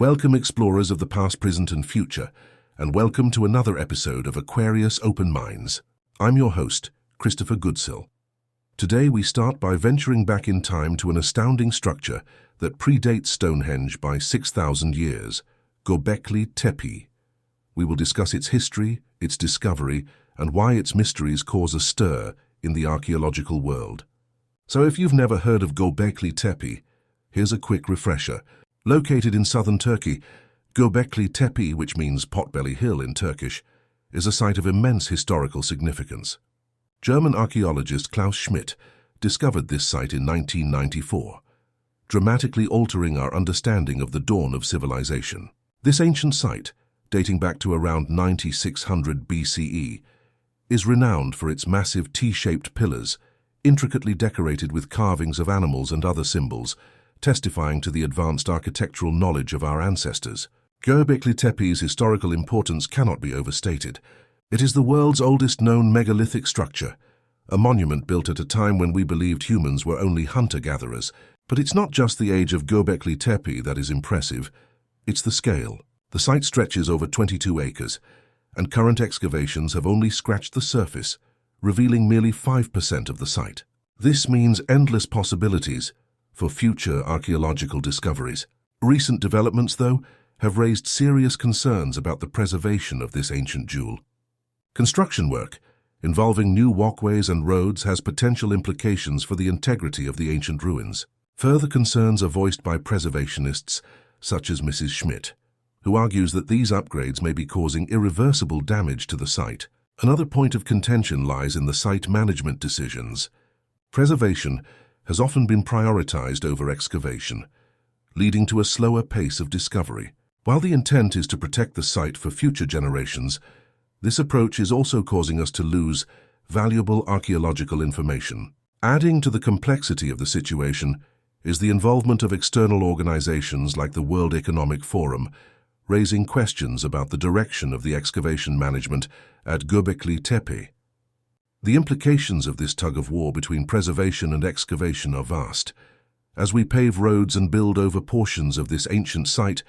Welcome explorers of the past, present and future, and welcome to another episode of Aquarius Open Minds. I'm your host, Christopher Goodsill. Today we start by venturing back in time to an astounding structure that predates Stonehenge by 6,000 years, Göbekli Tepe. We will discuss its history, its discovery, and why its mysteries cause a stir in the archaeological world. So if you've never heard of Göbekli Tepe, here's a quick refresher. Located in southern Turkey, Göbekli Tepe, which means Potbelly Hill in Turkish, is a site of immense historical significance. German archaeologist Klaus Schmidt discovered this site in 1994, dramatically altering our understanding of the dawn of civilization. This ancient site, dating back to around 9600 BCE, is renowned for its massive T-shaped pillars, intricately decorated with carvings of animals and other symbols, testifying to the advanced architectural knowledge of our ancestors. Göbekli Tepe's historical importance cannot be overstated. It is the world's oldest known megalithic structure, a monument built at a time when we believed humans were only hunter-gatherers. But it's not just the age of Göbekli Tepe that is impressive, it's the scale. The site stretches over 22 acres, and current excavations have only scratched the surface, revealing merely 5% of the site. This means endless possibilities for future archaeological discoveries. Recent developments, though, have raised serious concerns about the preservation of this ancient jewel. Construction work involving new walkways and roads has potential implications for the integrity of the ancient ruins. Further concerns are voiced by preservationists such as Mrs. Schmidt, who argues that these upgrades may be causing irreversible damage to the site. Another point of contention lies in the site management decisions. Preservation has often been prioritized over excavation, leading to a slower pace of discovery. While the intent is to protect the site for future generations, this approach is also causing us to lose valuable archaeological information. Adding to the complexity of the situation is the involvement of external organizations like the World Economic Forum, raising questions about the direction of the excavation management at Göbekli Tepe. The implications of this tug-of-war between preservation and excavation are vast. As we pave roads and build over portions of this ancient site,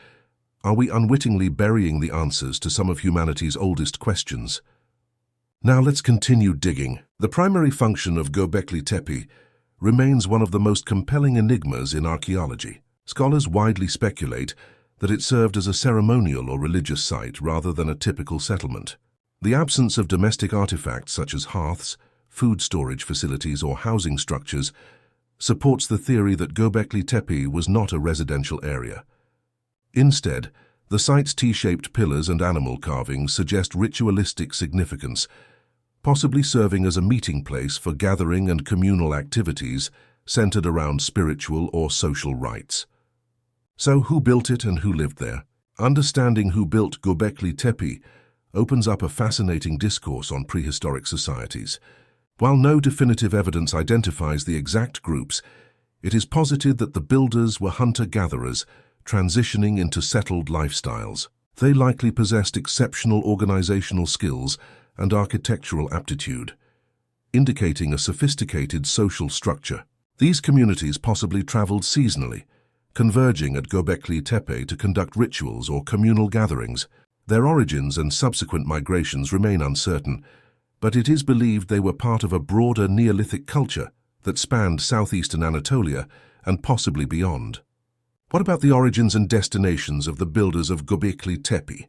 are we unwittingly burying the answers to some of humanity's oldest questions? Now let's continue digging. The primary function of Göbekli Tepe remains one of the most compelling enigmas in archaeology. Scholars widely speculate that it served as a ceremonial or religious site rather than a typical settlement. The absence of domestic artifacts such as hearths, food storage facilities, or housing structures supports the theory that Göbekli Tepe was not a residential area. Instead, the site's T-shaped pillars and animal carvings suggest ritualistic significance, possibly serving as a meeting place for gathering and communal activities centered around spiritual or social rites. So who built it and who lived there? Understanding who built Göbekli Tepe opens up a fascinating discourse on prehistoric societies. While no definitive evidence identifies the exact groups, it is posited that the builders were hunter-gatherers transitioning into settled lifestyles. They likely possessed exceptional organizational skills and architectural aptitude, indicating a sophisticated social structure. These communities possibly traveled seasonally, converging at Göbekli Tepe to conduct rituals or communal gatherings. Their origins and subsequent migrations remain uncertain, but it is believed they were part of a broader Neolithic culture that spanned southeastern Anatolia and possibly beyond. What about the origins and destinations of the builders of Göbekli Tepe?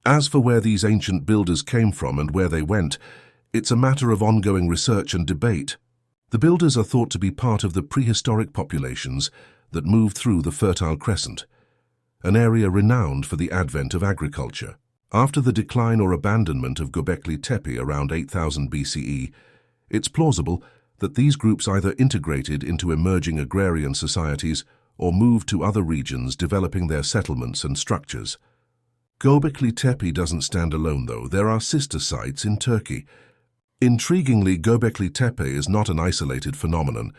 As for where these ancient builders came from and where they went, it's a matter of ongoing research and debate. The builders are thought to be part of the prehistoric populations that moved through the Fertile Crescent, an area renowned for the advent of agriculture. After the decline or abandonment of Göbekli Tepe around 8000 BCE, it's plausible that these groups either integrated into emerging agrarian societies or moved to other regions, developing their settlements and structures. Göbekli Tepe doesn't stand alone, though. There are sister sites in Turkey. Intriguingly, Göbekli Tepe is not an isolated phenomenon.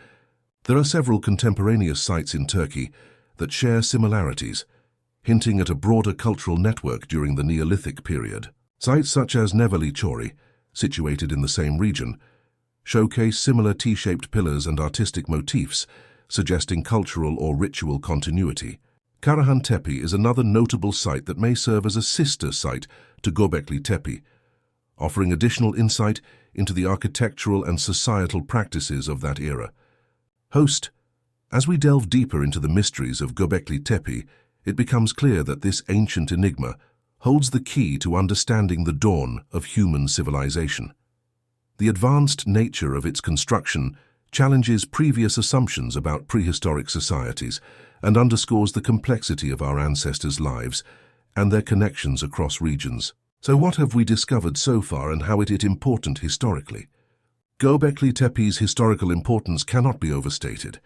There are several contemporaneous sites in Turkey that share similarities, hinting at a broader cultural network during the Neolithic period. Sites such as Neveli Chori, situated in the same region, showcase similar T-shaped pillars and artistic motifs, suggesting cultural or ritual continuity. Karahan Tepe is another notable site that may serve as a sister site to Göbekli Tepe, offering additional insight into the architectural and societal practices of that era. Host, as we delve deeper into the mysteries of Göbekli Tepe, it becomes clear that this ancient enigma holds the key to understanding the dawn of human civilization. The advanced nature of its construction challenges previous assumptions about prehistoric societies and underscores the complexity of our ancestors' lives and their connections across regions. So what have we discovered so far, and how is it important historically? Göbekli Tepe's historical importance cannot be overstated.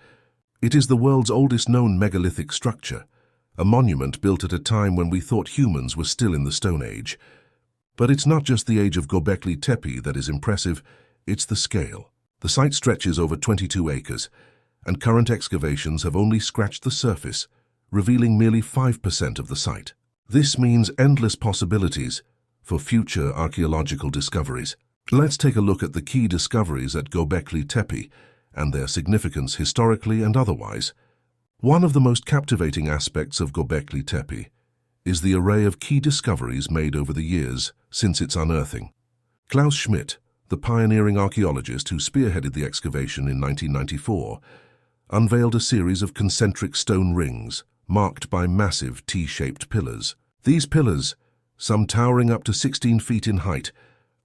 It is the world's oldest known megalithic structure, a monument built at a time when we thought humans were still in the Stone Age. But it's not just the age of Göbekli Tepe that is impressive, it's the scale. The site stretches over 22 acres, and current excavations have only scratched the surface, revealing merely 5% of the site. This means endless possibilities for future archaeological discoveries. Let's take a look at the key discoveries at Göbekli Tepe and their significance historically and otherwise. One of the most captivating aspects of Göbekli Tepe is the array of key discoveries made over the years since its unearthing. Klaus Schmidt, the pioneering archaeologist who spearheaded the excavation in 1994, unveiled a series of concentric stone rings marked by massive T-shaped pillars. These pillars, some towering up to 16 feet in height,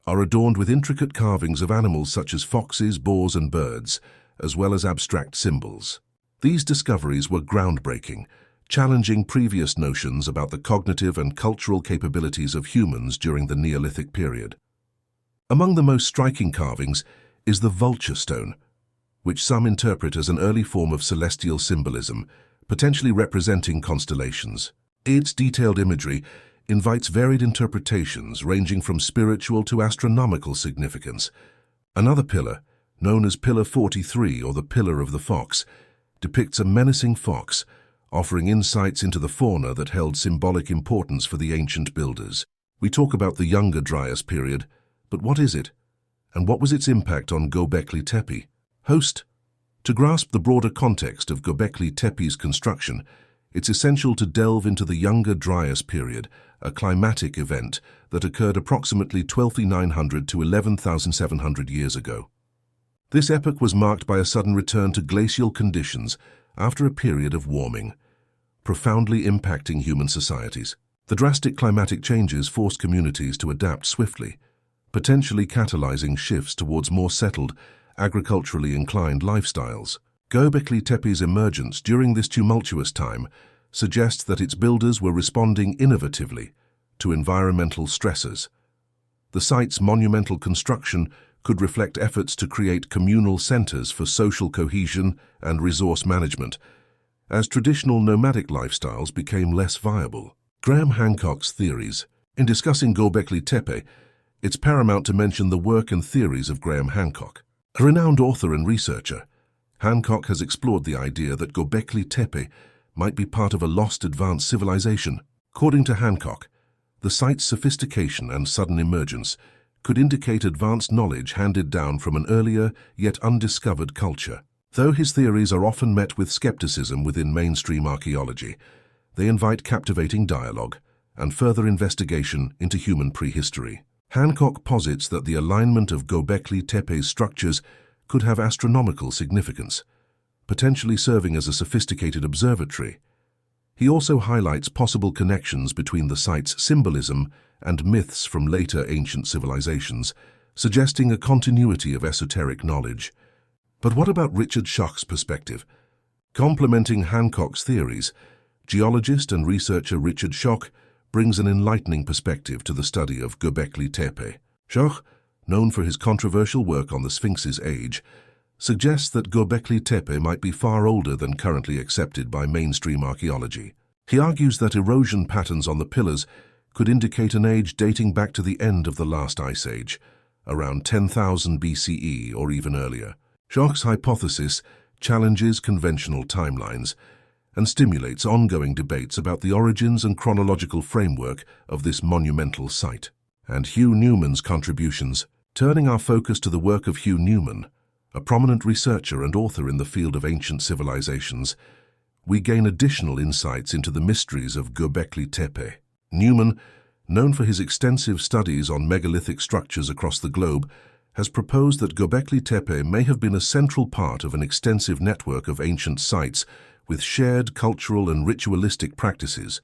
are adorned with intricate carvings of animals such as foxes, boars, and birds, as well as abstract symbols. These discoveries were groundbreaking, challenging previous notions about the cognitive and cultural capabilities of humans during the Neolithic period. Among the most striking carvings is the vulture stone, which some interpret as an early form of celestial symbolism, potentially representing constellations. Its detailed imagery invites varied interpretations ranging from spiritual to astronomical significance. Another pillar, known as Pillar 43 or the Pillar of the Fox, depicts a menacing fox, offering insights into the fauna that held symbolic importance for the ancient builders. We talk about the Younger Dryas period, but what is it? And what was its impact on Göbekli Tepe? Host, to grasp the broader context of Göbekli Tepe's construction, it's essential to delve into the Younger Dryas period, a climatic event that occurred approximately 12,900 to 11,700 years ago. This epoch was marked by a sudden return to glacial conditions after a period of warming, profoundly impacting human societies. The drastic climatic changes forced communities to adapt swiftly, potentially catalyzing shifts towards more settled, agriculturally inclined lifestyles. Göbekli Tepe's emergence during this tumultuous time suggests that its builders were responding innovatively to environmental stressors. The site's monumental construction could reflect efforts to create communal centers for social cohesion and resource management, as traditional nomadic lifestyles became less viable. Graham Hancock's theories. In discussing Göbekli Tepe, it's paramount to mention the work and theories of Graham Hancock. A renowned author and researcher, Hancock has explored the idea that Göbekli Tepe might be part of a lost advanced civilization. According to Hancock, the site's sophistication and sudden emergence could indicate advanced knowledge handed down from an earlier yet undiscovered culture. Though his theories are often met with skepticism within mainstream archaeology, they invite captivating dialogue and further investigation into human prehistory. Hancock posits that the alignment of Göbekli Tepe's structures could have astronomical significance, potentially serving as a sophisticated observatory. He also highlights possible connections between the site's symbolism and myths from later ancient civilizations, suggesting a continuity of esoteric knowledge. But what about Richard Schoch's perspective? Complementing Hancock's theories, geologist and researcher Richard Schoch brings an enlightening perspective to the study of Göbekli Tepe. Schoch, known for his controversial work on the Sphinx's age, suggests that Göbekli Tepe might be far older than currently accepted by mainstream archaeology. He argues that erosion patterns on the pillars could indicate an age dating back to the end of the last ice age, around 10,000 BCE or even earlier. Schoch's hypothesis challenges conventional timelines and stimulates ongoing debates about the origins and chronological framework of this monumental site. And Hugh Newman's contributions, turning our focus to the work of Hugh Newman, a prominent researcher and author in the field of ancient civilizations, we gain additional insights into the mysteries of Göbekli Tepe. Newman, known for his extensive studies on megalithic structures across the globe, has proposed that Göbekli Tepe may have been a central part of an extensive network of ancient sites with shared cultural and ritualistic practices.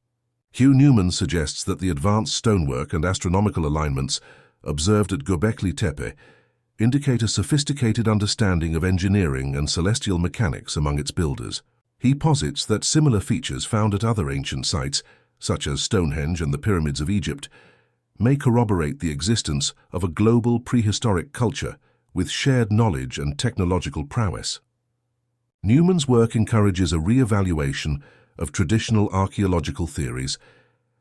Hugh Newman suggests that the advanced stonework and astronomical alignments observed at Göbekli Tepe indicate a sophisticated understanding of engineering and celestial mechanics among its builders. He posits that similar features found at other ancient sites, such as Stonehenge and the pyramids of Egypt, may corroborate the existence of a global prehistoric culture with shared knowledge and technological prowess. Newman's work encourages a re-evaluation of traditional archaeological theories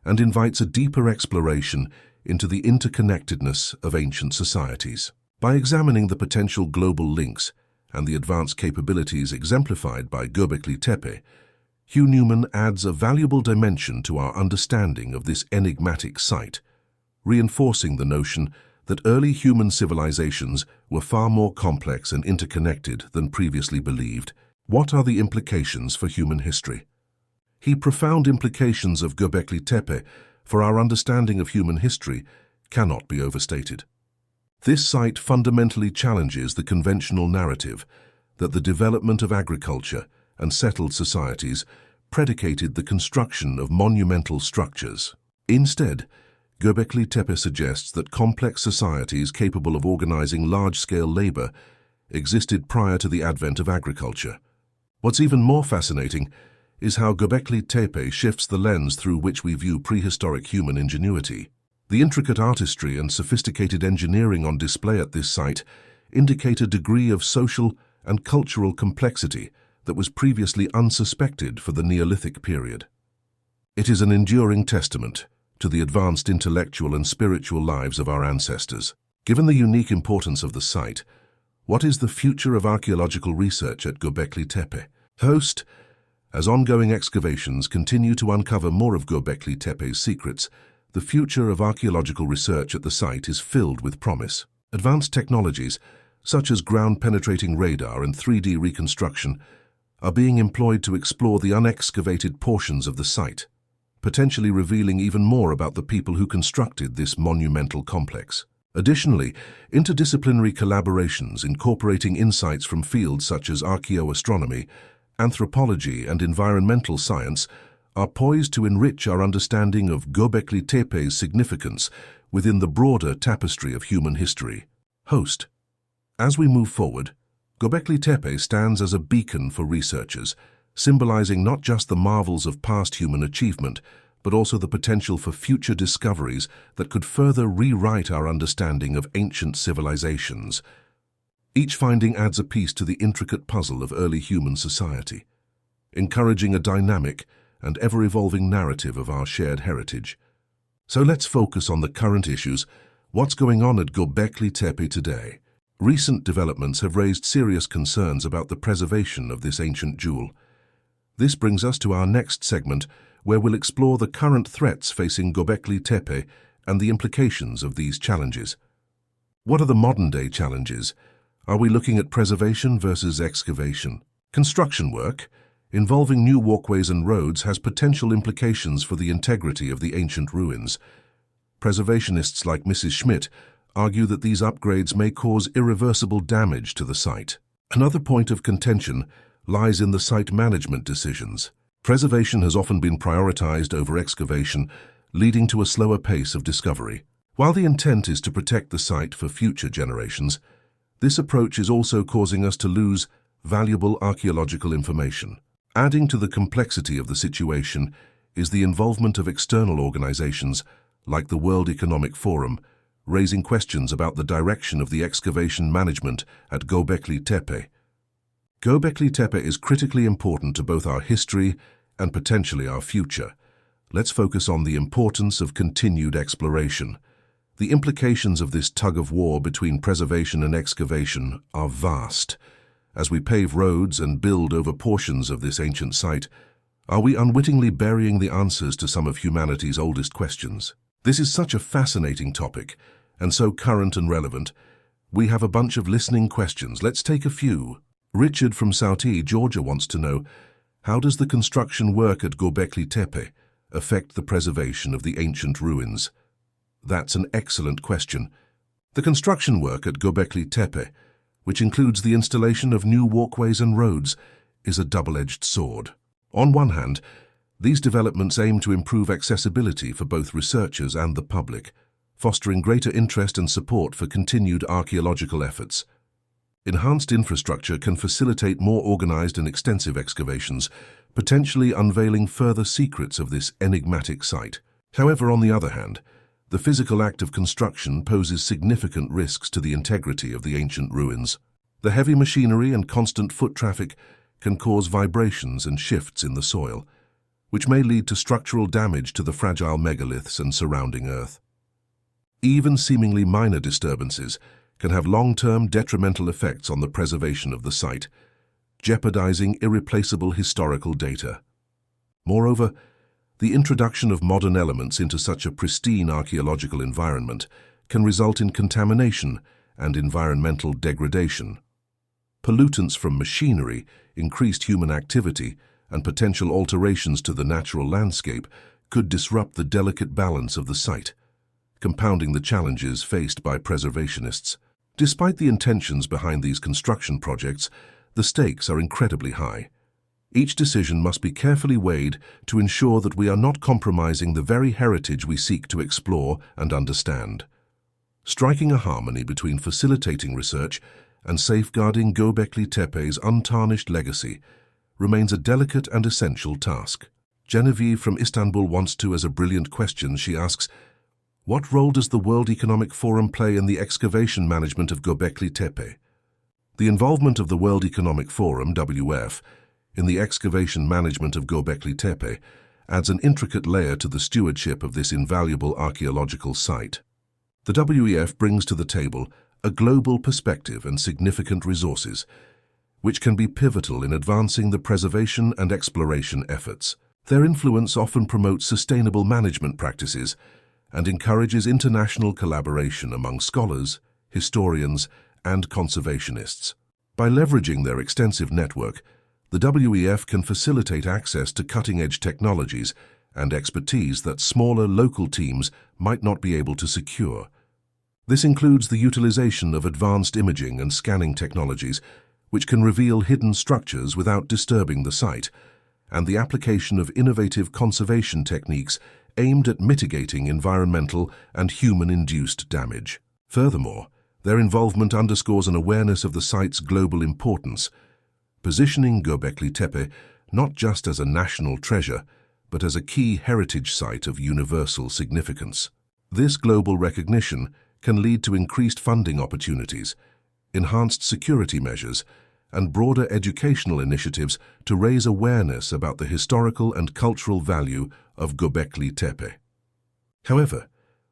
and invites a deeper exploration into the interconnectedness of ancient societies. By examining the potential global links and the advanced capabilities exemplified by Göbekli Tepe, Hugh Newman adds a valuable dimension to our understanding of this enigmatic site, reinforcing the notion that early human civilizations were far more complex and interconnected than previously believed. What are the implications for human history? The profound implications of Göbekli Tepe for our understanding of human history cannot be overstated. This site fundamentally challenges the conventional narrative that the development of agriculture and settled societies predicated the construction of monumental structures. Instead, Göbekli Tepe suggests that complex societies capable of organizing large-scale labor existed prior to the advent of agriculture. What's even more fascinating is how Göbekli Tepe shifts the lens through which we view prehistoric human ingenuity. The intricate artistry and sophisticated engineering on display at this site indicate a degree of social and cultural complexity that was previously unsuspected for the Neolithic period. It is an enduring testament to the advanced intellectual and spiritual lives of our ancestors. Given the unique importance of the site, what is the future of archaeological research at Göbekli Tepe? Host, as ongoing excavations continue to uncover more of Göbekli Tepe's secrets, the future of archaeological research at the site is filled with promise. Advanced technologies, such as ground-penetrating radar and 3D reconstruction, are being employed to explore the unexcavated portions of the site, potentially revealing even more about the people who constructed this monumental complex. Additionally, interdisciplinary collaborations incorporating insights from fields such as archaeoastronomy, anthropology, and environmental science are poised to enrich our understanding of Göbekli Tepe's significance within the broader tapestry of human history. Host, as we move forward, Göbekli Tepe stands as a beacon for researchers, symbolizing not just the marvels of past human achievement, but also the potential for future discoveries that could further rewrite our understanding of ancient civilizations. Each finding adds a piece to the intricate puzzle of early human society, encouraging a dynamic and ever-evolving narrative of our shared heritage. So let's focus on the current issues. What's going on at Göbekli Tepe today? Recent developments have raised serious concerns about the preservation of this ancient jewel. This brings us to our next segment, where we'll explore the current threats facing Göbekli Tepe and the implications of these challenges. What are the modern-day challenges? Are we looking at preservation versus excavation? Construction work, involving new walkways and roads, has potential implications for the integrity of the ancient ruins. Preservationists like Mrs. Schmidt argue that these upgrades may cause irreversible damage to the site. Another point of contention lies in the site management decisions. Preservation has often been prioritized over excavation, leading to a slower pace of discovery. While the intent is to protect the site for future generations, this approach is also causing us to lose valuable archaeological information. Adding to the complexity of the situation is the involvement of external organizations like the World Economic Forum, raising questions about the direction of the excavation management at Göbekli Tepe. Göbekli Tepe is critically important to both our history and potentially our future. Let's focus on the importance of continued exploration. The implications of this tug-of-war between preservation and excavation are vast. As we pave roads and build over portions of this ancient site, are we unwittingly burying the answers to some of humanity's oldest questions? This is such a fascinating topic, and so current and relevant. We have a bunch of listening questions. Let's take a few. Richard from Southie, Georgia wants to know, How does the construction work at Göbekli Tepe affect the preservation of the ancient ruins? That's an excellent question. The construction work at Göbekli Tepe, which includes the installation of new walkways and roads, is a double-edged sword. On one hand, these developments aim to improve accessibility for both researchers and the public, fostering greater interest and support for continued archaeological efforts. Enhanced infrastructure can facilitate more organized and extensive excavations, potentially unveiling further secrets of this enigmatic site. However, on the other hand, the physical act of construction poses significant risks to the integrity of the ancient ruins. The heavy machinery and constant foot traffic can cause vibrations and shifts in the soil, which may lead to structural damage to the fragile megaliths and surrounding earth. Even seemingly minor disturbances can have long-term detrimental effects on the preservation of the site, jeopardizing irreplaceable historical data. Moreover, the introduction of modern elements into such a pristine archaeological environment can result in contamination and environmental degradation. Pollutants from machinery, increased human activity, and potential alterations to the natural landscape could disrupt the delicate balance of the site, compounding the challenges faced by preservationists. Despite the intentions behind these construction projects, the stakes are incredibly high. Each decision must be carefully weighed to ensure that we are not compromising the very heritage we seek to explore and understand. Striking a harmony between facilitating research and safeguarding Göbekli Tepe's untarnished legacy remains a delicate and essential task. Genevieve from Istanbul wants to, as a brilliant question, she asks, what role does the World Economic Forum play in the excavation management of Göbekli Tepe? The involvement of the World Economic Forum, WF, in the excavation management of Göbekli Tepe adds an intricate layer to the stewardship of this invaluable archaeological site. The WEF brings to the table a global perspective and significant resources, which can be pivotal in advancing the preservation and exploration efforts. Their influence often promotes sustainable management practices and encourages international collaboration among scholars, historians, and conservationists. By leveraging their extensive network, the WEF can facilitate access to cutting-edge technologies and expertise that smaller local teams might not be able to secure. This includes the utilization of advanced imaging and scanning technologies, which can reveal hidden structures without disturbing the site, and the application of innovative conservation techniques aimed at mitigating environmental and human-induced damage. Furthermore, their involvement underscores an awareness of the site's global importance, positioning Göbekli Tepe not just as a national treasure, but as a key heritage site of universal significance. This global recognition can lead to increased funding opportunities, enhanced security measures, and broader educational initiatives to raise awareness about the historical and cultural value of Göbekli Tepe. However,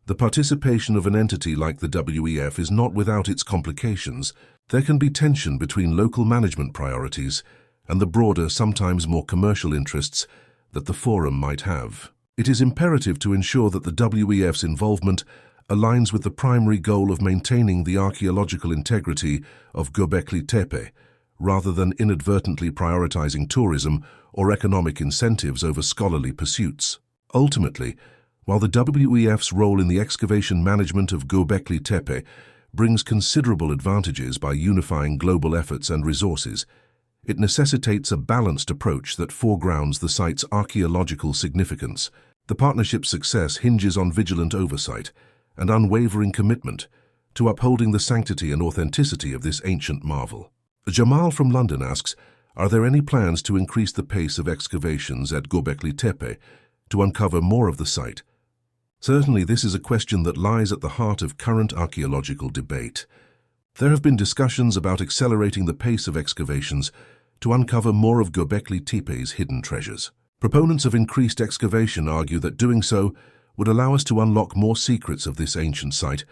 the participation of an entity like the WEF is not without its complications. There can be tension between local management priorities and the broader, sometimes more commercial interests that the forum might have. It is imperative to ensure that the WEF's involvement aligns with the primary goal of maintaining the archaeological integrity of Göbekli Tepe, rather than inadvertently prioritizing tourism or economic incentives over scholarly pursuits. Ultimately, while the WEF's role in the excavation management of Göbekli Tepe brings considerable advantages by unifying global efforts and resources, it necessitates a balanced approach that foregrounds the site's archaeological significance. The partnership's success hinges on vigilant oversight and unwavering commitment to upholding the sanctity and authenticity of this ancient marvel. Jamal from London asks, are there any plans to increase the pace of excavations at Göbekli Tepe to uncover more of the site? Certainly, this is a question that lies at the heart of current archaeological debate. There have been discussions about accelerating the pace of excavations to uncover more of Göbekli Tepe's hidden treasures. Proponents of increased excavation argue that doing so would allow us to unlock more secrets of this ancient site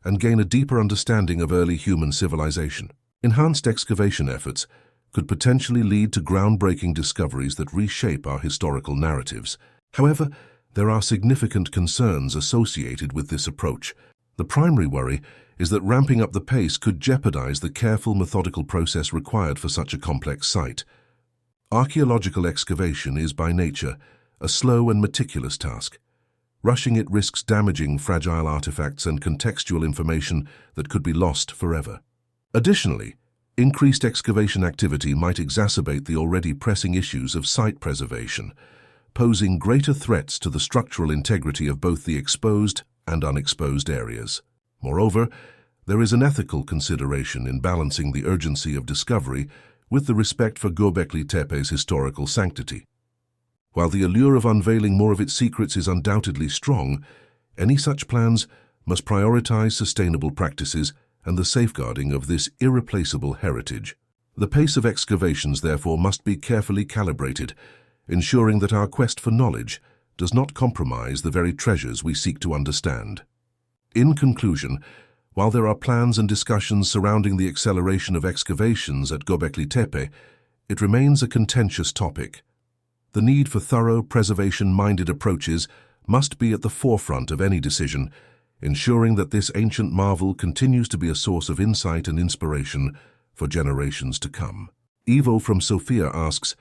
and gain a deeper understanding of early human civilization. Enhanced excavation efforts could potentially lead to groundbreaking discoveries that reshape our historical narratives. However, there are significant concerns associated with this approach. The primary worry is that ramping up the pace could jeopardize the careful, methodical process required for such a complex site. Archaeological excavation is, by nature, a slow and meticulous task. Rushing it risks damaging fragile artifacts and contextual information that could be lost forever. Additionally, increased excavation activity might exacerbate the already pressing issues of site preservation, posing greater threats to the structural integrity of both the exposed and unexposed areas. Moreover, there is an ethical consideration in balancing the urgency of discovery with the respect for Göbekli Tepe's historical sanctity. While the allure of unveiling more of its secrets is undoubtedly strong, any such plans must prioritize sustainable practices and the safeguarding of this irreplaceable heritage. The pace of excavations, therefore, must be carefully calibrated, ensuring that our quest for knowledge does not compromise the very treasures we seek to understand. In conclusion, while there are plans and discussions surrounding the acceleration of excavations at Göbekli Tepe, it remains a contentious topic. The need for thorough, preservation-minded approaches must be at the forefront of any decision, ensuring that this ancient marvel continues to be a source of insight and inspiration for generations to come. Ivo from Sofia asks,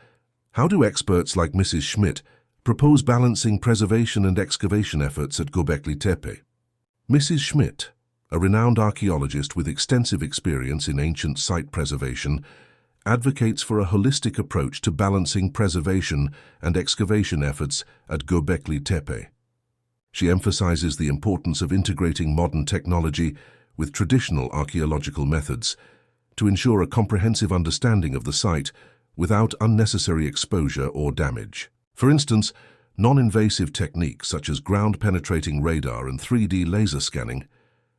how do experts like Mrs. Schmidt propose balancing preservation and excavation efforts at Göbekli Tepe? Mrs. Schmidt, a renowned archaeologist with extensive experience in ancient site preservation, advocates for a holistic approach to balancing preservation and excavation efforts at Göbekli Tepe. She emphasizes the importance of integrating modern technology with traditional archaeological methods to ensure a comprehensive understanding of the site without unnecessary exposure or damage. For instance, non-invasive techniques such as ground-penetrating radar and 3D laser scanning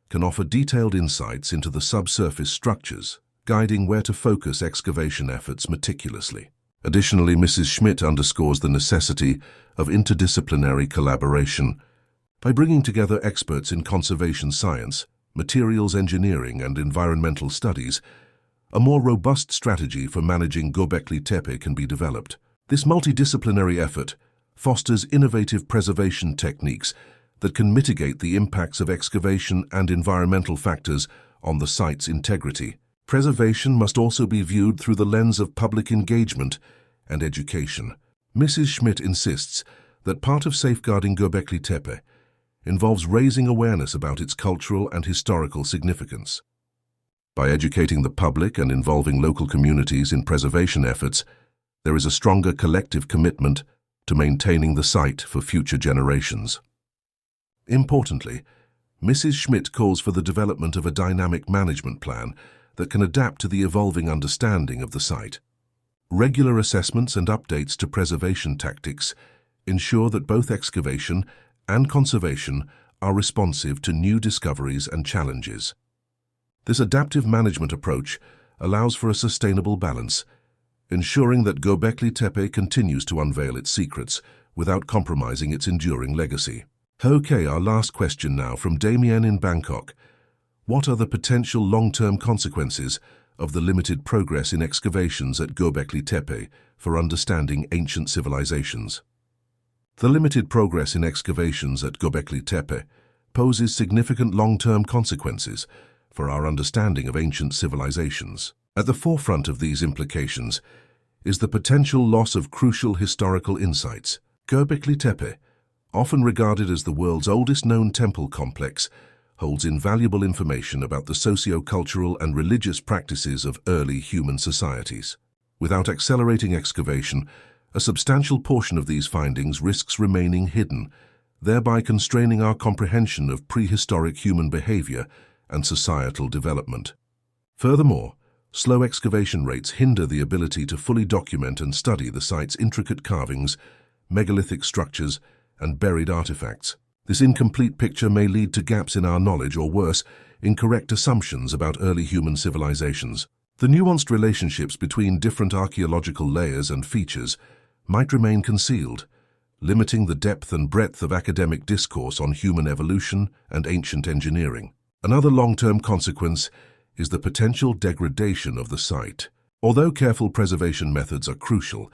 can offer detailed insights into the subsurface structures, guiding where to focus excavation efforts meticulously. Additionally, Mrs. Schmidt underscores the necessity of interdisciplinary collaboration. By bringing together experts in conservation science, materials engineering, and environmental studies, a more robust strategy for managing Göbekli Tepe can be developed. This multidisciplinary effort fosters innovative preservation techniques that can mitigate the impacts of excavation and environmental factors on the site's integrity. Preservation must also be viewed through the lens of public engagement and education. Mrs. Schmidt insists that part of safeguarding Göbekli Tepe involves raising awareness about its cultural and historical significance. By educating the public and involving local communities in preservation efforts, there is a stronger collective commitment to maintaining the site for future generations. Importantly, Mrs. Schmidt calls for the development of a dynamic management plan that can adapt to the evolving understanding of the site. Regular assessments and updates to preservation tactics ensure that both excavation and conservation are responsive to new discoveries and challenges. This adaptive management approach allows for a sustainable balance, ensuring that Göbekli Tepe continues to unveil its secrets without compromising its enduring legacy. Okay, our last question now from Damien in Bangkok. What are the potential long-term consequences of the limited progress in excavations at Göbekli Tepe for understanding ancient civilizations? The limited progress in excavations at Göbekli Tepe poses significant long-term consequences for our understanding of ancient civilizations. At the forefront of these implications is the potential loss of crucial historical insights. Göbekli Tepe, often regarded as the world's oldest known temple complex, holds invaluable information about the socio-cultural and religious practices of early human societies. Without accelerating excavation, a substantial portion of these findings risks remaining hidden, thereby constraining our comprehension of prehistoric human behavior and societal development. Furthermore, slow excavation rates hinder the ability to fully document and study the site's intricate carvings, megalithic structures, and buried artifacts. This incomplete picture may lead to gaps in our knowledge or, worse, incorrect assumptions about early human civilizations. The nuanced relationships between different archaeological layers and features might remain concealed, limiting the depth and breadth of academic discourse on human evolution and ancient engineering. Another long-term consequence is the potential degradation of the site. Although careful preservation methods are crucial,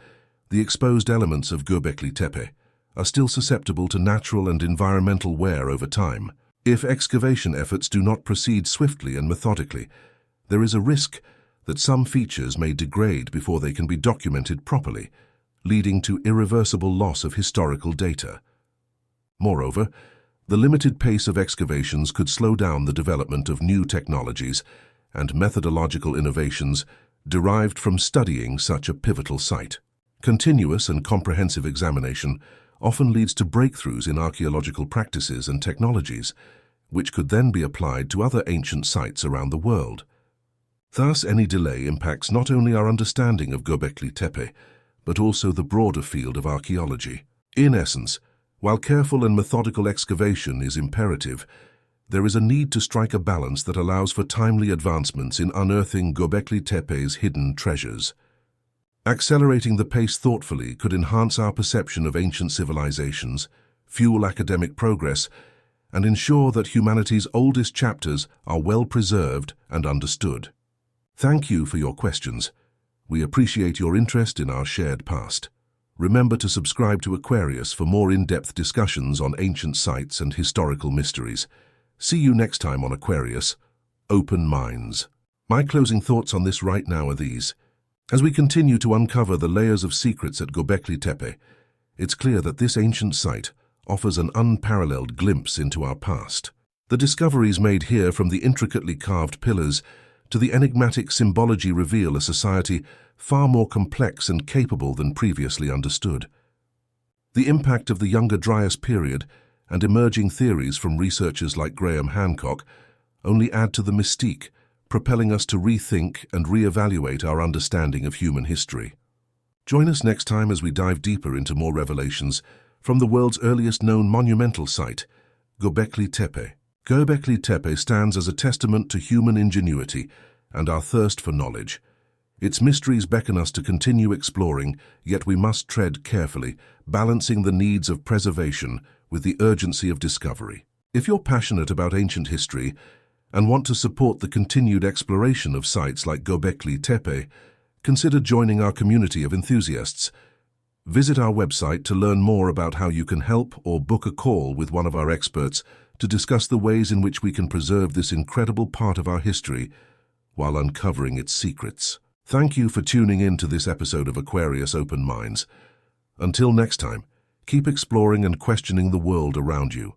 the exposed elements of Göbekli Tepe are still susceptible to natural and environmental wear over time. If excavation efforts do not proceed swiftly and methodically, there is a risk that some features may degrade before they can be documented properly, leading to irreversible loss of historical data. Moreover, the limited pace of excavations could slow down the development of new technologies and methodological innovations derived from studying such a pivotal site. Continuous and comprehensive examination often leads to breakthroughs in archaeological practices and technologies, which could then be applied to other ancient sites around the world. Thus, any delay impacts not only our understanding of Göbekli Tepe, but also the broader field of archaeology. In essence, while careful and methodical excavation is imperative, there is a need to strike a balance that allows for timely advancements in unearthing Göbekli Tepe's hidden treasures. Accelerating the pace thoughtfully could enhance our perception of ancient civilizations, fuel academic progress, and ensure that humanity's oldest chapters are well preserved and understood. Thank you for your questions. We appreciate your interest in our shared past. Remember to subscribe to Aquarius for more in-depth discussions on ancient sites and historical mysteries. See you next time on Aquarius, Open Minds. My closing thoughts on this right now are these. As we continue to uncover the layers of secrets at Göbekli Tepe, it's clear that this ancient site offers an unparalleled glimpse into our past. The discoveries made here, from the intricately carved pillars to the enigmatic symbology, reveal a society far more complex and capable than previously understood. The impact of the Younger Dryas period and emerging theories from researchers like Graham Hancock only add to the mystique, propelling us to rethink and reevaluate our understanding of human history. Join us next time as we dive deeper into more revelations from the world's earliest known monumental site, Göbekli Tepe. Göbekli Tepe stands as a testament to human ingenuity and our thirst for knowledge. Its mysteries beckon us to continue exploring, yet we must tread carefully, balancing the needs of preservation with the urgency of discovery. If you're passionate about ancient history and want to support the continued exploration of sites like Göbekli Tepe, consider joining our community of enthusiasts. Visit our website to learn more about how you can help, or book a call with one of our experts to discuss the ways in which we can preserve this incredible part of our history while uncovering its secrets. Thank you for tuning in to this episode of Aquarius Open Minds. Until next time, keep exploring and questioning the world around you.